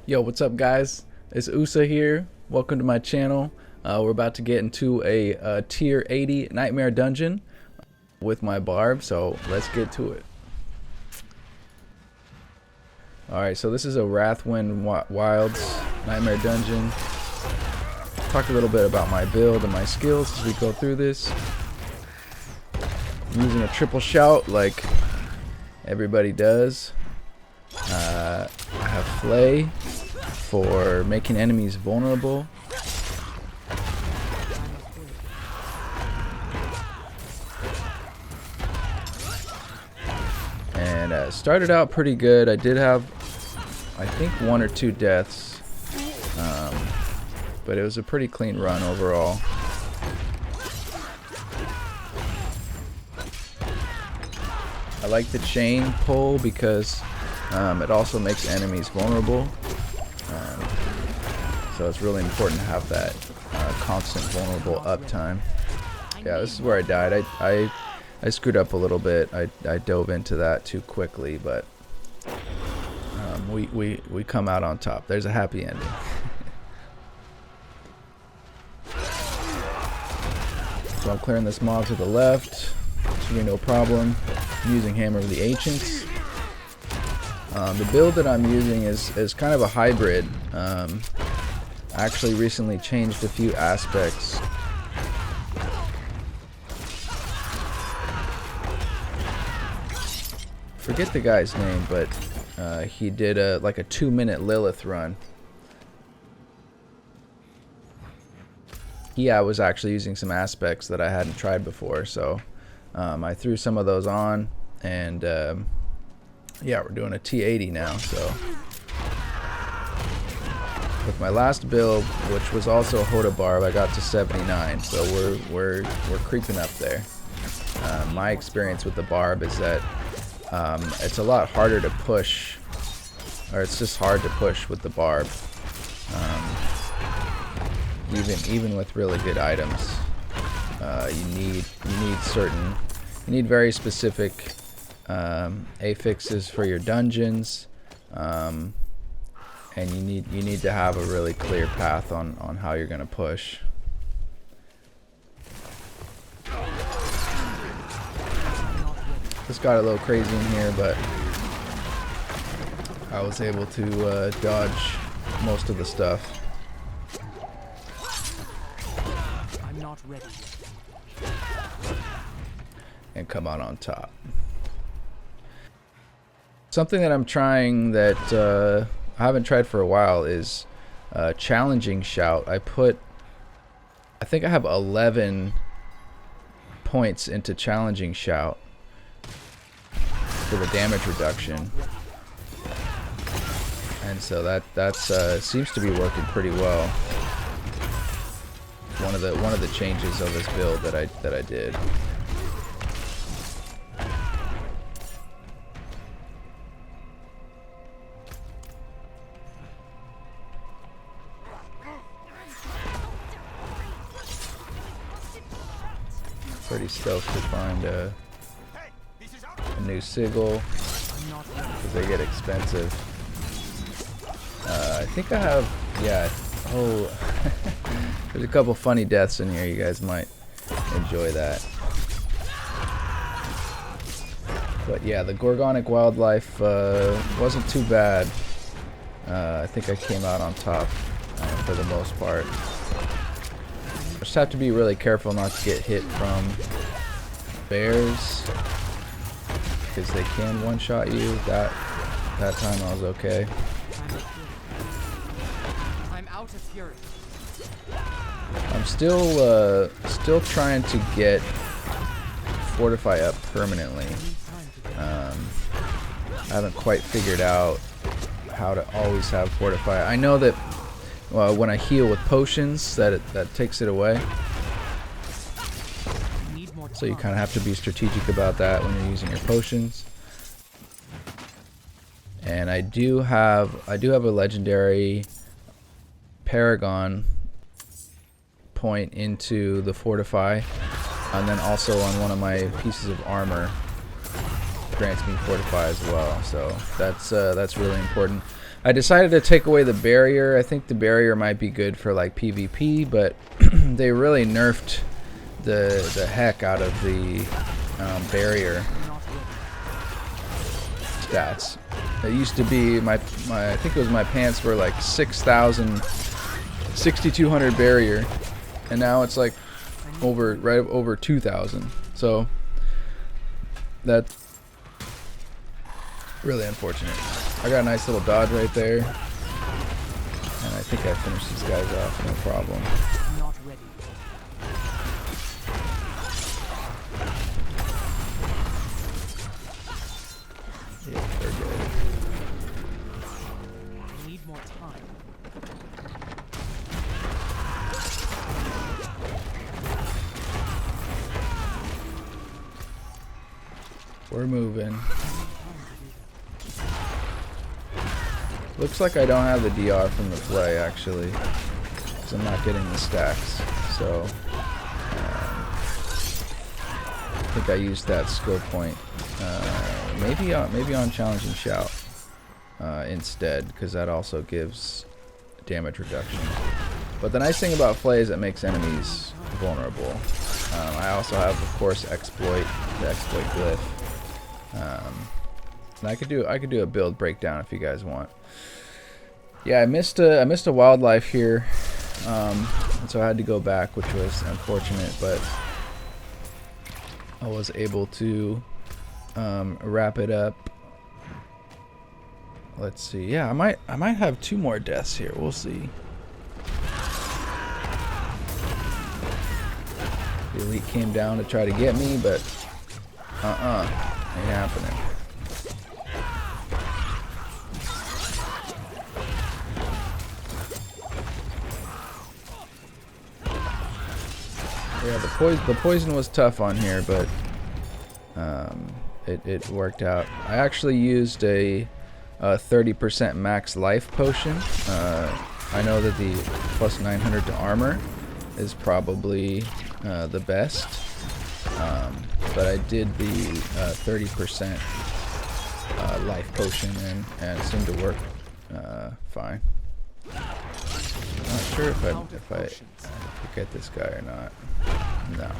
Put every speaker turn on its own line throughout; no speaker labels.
Yo, what's up, guys? It's Usa here. Welcome to my channel. We're about to get into a tier 80 nightmare dungeon with my barb, so let's get to it. Alright, so this is a Wrathwind Wilds nightmare dungeon. Talk a little bit about my build and my skills as we go through this. I'm using a triple shout like everybody does. I have Flay for making enemies vulnerable. And started out pretty good. I did have, I think, 1 or 2 deaths, but it was a pretty clean run overall. I like the chain pull because it also makes enemies vulnerable. So it's really important to have that constant vulnerable uptime. Yeah, this is where I died. I screwed up a little bit. I dove into that too quickly, but we come out on top. There's a happy ending. So I'm clearing this mob to the left. Should be no problem. I'm using Hammer of the Ancients. The build that I'm using is kind of a hybrid. I actually recently changed a few aspects. Forget the guy's name, but he did like a 2-minute Lilith run. Yeah, I was actually using some aspects that I hadn't tried before, so I threw some of those on, and yeah, we're doing a T80 now. So with my last build, which was also a Hoda Barb, I got to 79, so we're creeping up there. My experience with the Barb is that it's a lot harder to push, or it's just hard to push with the Barb, even with really good items. You need very specific affixes for your dungeons, and you need to have a really clear path on how you're gonna push. This got a little crazy in here, but I was able to dodge most of the stuff. I'm not ready. And come out on top. Something that I'm trying that I haven't tried for a while is challenging shout. I think I have 11 points into challenging shout for the damage reduction, and so that seems to be working pretty well. One of the changes of this build that I did. Pretty stoked to find a new sigil because they get expensive. I think I have, yeah. Oh, there's a couple funny deaths in here. You guys might enjoy that. But yeah, the Gorgonic Wildlife wasn't too bad. I think I came out on top for the most part. Just have to be really careful not to get hit from bears, because they can one-shot you. That time I was okay. I'm out of fury. I'm still trying to get Fortify up permanently. I haven't quite figured out how to always have Fortify. I know that when I heal with potions, that takes it away. So you kind of have to be strategic about that when you're using your potions. And I do have a legendary Paragon point into the Fortify, and then also on one of my pieces of armor grants me Fortify as well. So that's really important. I decided to take away the barrier. I think the barrier might be good for like PvP, but they really nerfed the heck out of the barrier stats. It used to be my I think it was my pants were like 6,000, 6,200 barrier, and now it's like right over 2,000. So that's really unfortunate. I got a nice little dodge right there, and I think I finished these guys off no problem.
Not ready.
Yeah, they're good.
I need more time.
We're moving. Looks like I don't have the DR from the play, actually, because I'm not getting the stacks. So I think I used that skill point maybe on challenging shout instead, because that also gives damage reduction. But the nice thing about play is it makes enemies vulnerable. I also have, of course, the exploit glyph. And I could do a build breakdown if you guys want. Yeah, I missed a wildlife here, and so I had to go back, which was unfortunate, but I was able to wrap it up. Let's see. Yeah, I might have 2 more deaths here. We'll see. The elite came down to try to get me, but ain't happening. Yeah, the poison was tough on here, but it worked out. I actually used a 30% max life potion. I know that the plus 900 to armor is probably the best, but I did the 30% life potion, and it seemed to work fine. I'm not sure if I get this guy or not. No.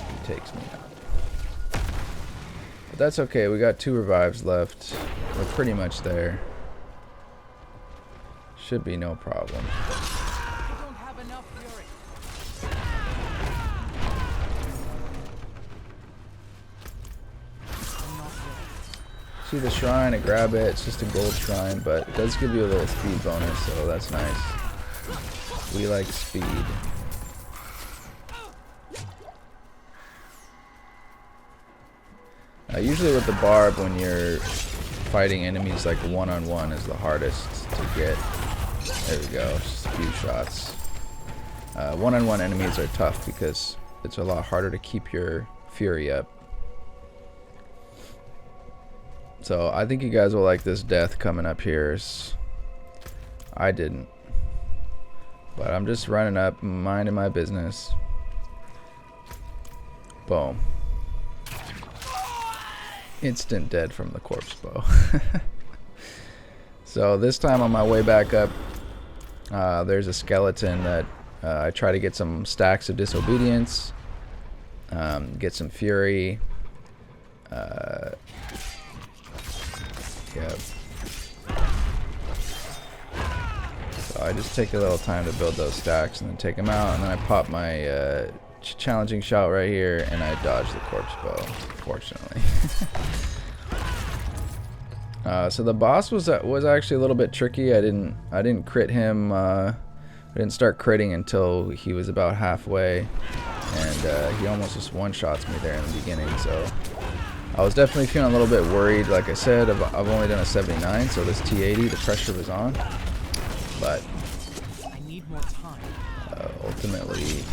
He takes me out. But that's okay. We got 2 revives left. We're pretty much there. Should be no problem.
Don't have enough fury.
See the shrine, I grab it. It's just a gold shrine, but it does give you a little speed bonus, so that's nice. We like speed. Usually with the barb, when you're fighting enemies like one-on-one is the hardest to get. There we go, just a few shots. One-on-one enemies are tough because it's a lot harder to keep your fury up. So I think you guys will like this death coming up here. I didn't. But I'm just running up, minding my business. Boom. Instant dead from the corpse bow. So this time on my way back up, there's a skeleton that I try to get some stacks of disobedience, get some fury. Yeah. So I just take a little time to build those stacks and then take them out, and then I pop my challenging shout right here, and I dodge the corpse bow, fortunately. So the boss was actually a little bit tricky. I didn't crit him. I didn't start critting until he was about halfway, and he almost just one-shots me there in the beginning. So I was definitely feeling a little bit worried. Like I said, I've only done a 79, so this T80, the pressure was on. But
I need more time.
Ultimately,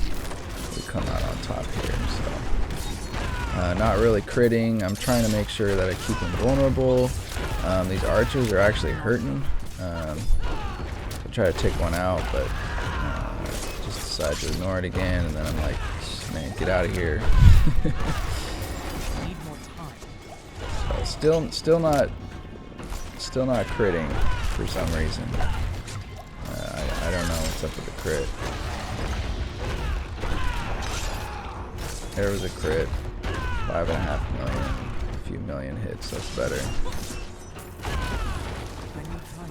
we come out on top here. So not really critting. I'm trying to make sure that I keep him vulnerable. These archers are actually hurting. I try to take one out, but just decide to ignore it again, and then I'm like, man, get out of here. Still not Still not critting for some reason. I don't know what's up with the crit. There was a crit. 5.5 million. A few million hits. That's better.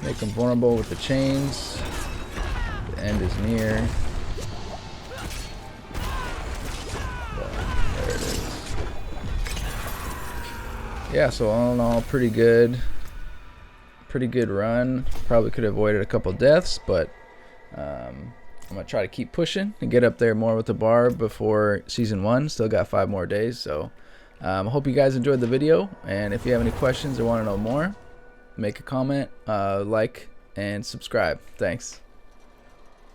Make them vulnerable with the chains. The end is near. But there it is. Yeah, so all in all, pretty good. Pretty good run. Probably could have avoided a couple deaths, but I'm gonna try to keep pushing and get up there more with the barb before season 1. Still got 5 more days, so I hope you guys enjoyed the video, and if you have any questions or want to know more, make a comment, like, and subscribe. Thanks.